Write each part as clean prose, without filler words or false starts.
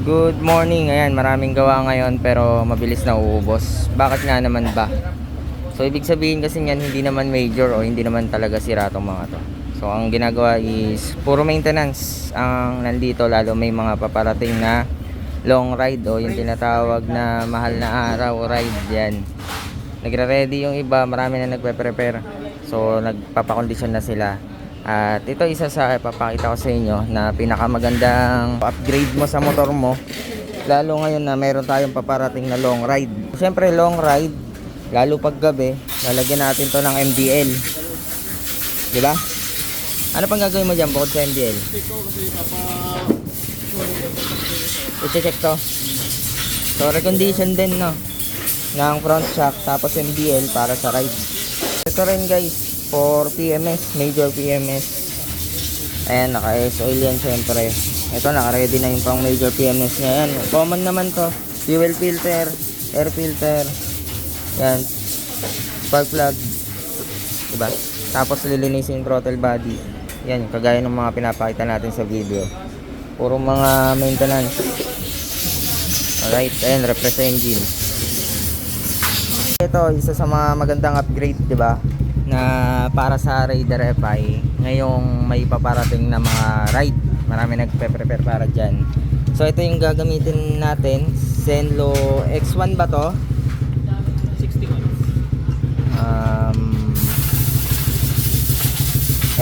Good morning. Ayan, maraming gawa ngayon pero mabilis na uubos. Bakit nga naman ba? So ibig sabihin kasi niyan hindi naman major o hindi naman talaga sira tong mga to. So ang ginagawa is puro maintenance ang nandito, lalo may mga paparating na long ride o yung tinatawag na mahal na araw ride yan. Nagre-ready yung iba, marami na nagpe-prepare. So nagpapakondisyon na sila. At ito isa sa ipapakita ko sa inyo na pinakamagandang upgrade mo sa motor mo, lalo ngayon na meron tayong paparating na long ride. Siyempre long ride, lalo pag gabi, lalagyan natin to ng MDL, di ba? Ano pang gagawin mo dyan bukod sa MDL? I-check to. So recondition din, no, ng front shock, tapos MDL para sa ride. Ito rin guys, for PMS, major PMS. Ayan, naka-S oil yan syempre. Ito, naka-ready na yung pang major PMS nya yan. Common naman to. Fuel filter, air filter, yan, spark plug, diba? Tapos lilinisin yung throttle body. Yan, kagaya ng mga pinapakita natin sa video. Puro mga maintenance. Alright, ayan, refresh engine. Ito, isa sa mga magandang upgrade, diba, na para sa Raider FI ngayong may paparating na mga ride. Marami nagpe-prepare para dyan. So ito yung gagamitin natin, Zenlo X1 ba to? 61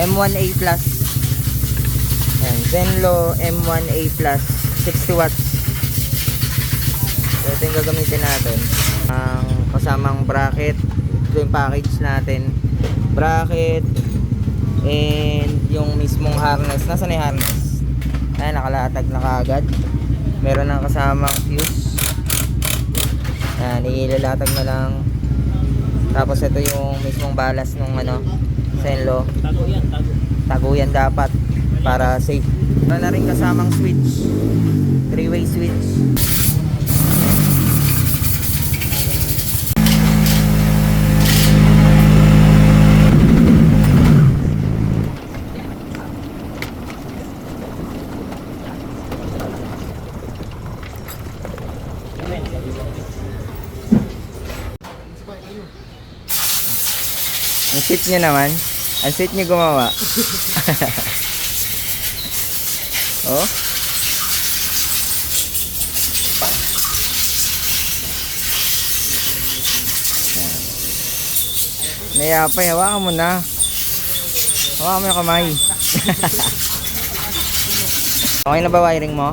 M1A Plus. Ayan, Zenlo M1A Plus 60 watts. So ito yung gagamitin natin, ang kasamang bracket. Ito yung package natin, bracket and yung mismong harness. Nasaan na yung harness? Ayan, nakalatag na kaagad. Meron ng kasamang fuse. Ayan, ilalatag na lang. Tapos ito yung mismong balas nung ano, Zenlo. Tago yan, tago. Tago yan dapat para safe. Meron na rin kasamang switch, 3-way switch. Ang sweet nyo naman. Ang sweet nyo gumawa. Oh. Nayapay, hawakan mo na. Hawakan mo yung kamay. Okay na ba wiring mo?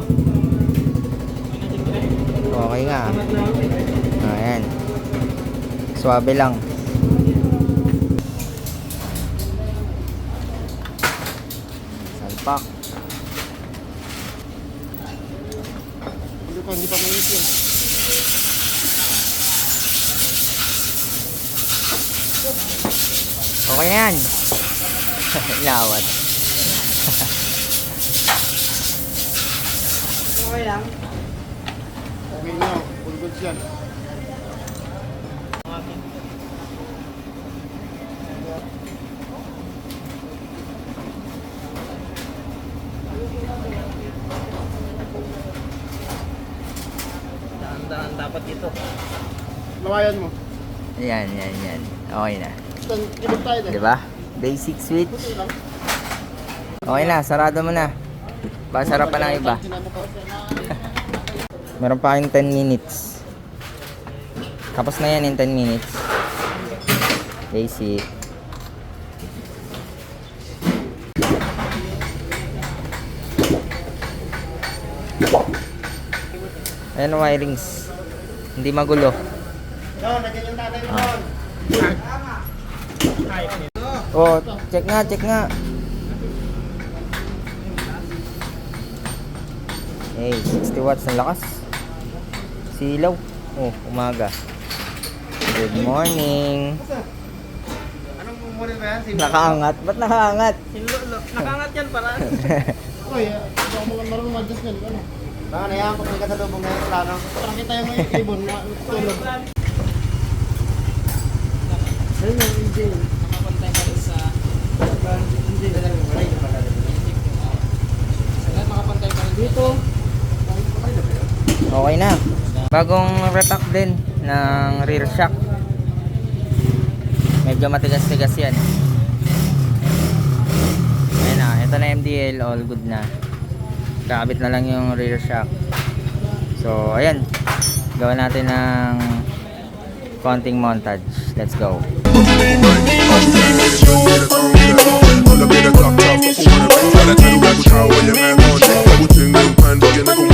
Okay nga. Ayan. Swabe lang. Salpak. Hindi pa mainit yun. Okay na yan. Lawat. Okay lang. Okay na, full goods yan. Daan dapat dito. Lawayan mo. Yan. Okay na. Ibig tayo din. Diba? Basic switch. Okay na, sarado mo na. Basara pa ng iba. Meron pa kayong 10 minutes. Tapos na yan in 10 minutes. Basic. Ayan ang wirings. Hindi magulo. Oh, check nga. Hey, 60 watts ang lakas. Silaw. Oh, umaga. Good morning. Anong morning ba yan? Nakaangat. Ba't nakaangat? Nakaangat yan para. Uy, baka mo marunong mag-adjust yan. Ano? Baka nayan ko may kasalubong na yung plano. Parang kita yung may ibon na tulog. Ayun yung engine. Nakapantay pa rin sa engine. Makapantay pa rin dito. Okay na. Bagong repack din ng rear shock. Medyo matigas-tigas yan. Ayan na, ito na MDL, all good na. Kakabit na lang yung rear shock. So, ayan. Gawa natin ng konting montage. Let's go. All up in the top, top, up on the beat. Tell that little rebel child when your man on it. Double ting, little pan, dog, and they go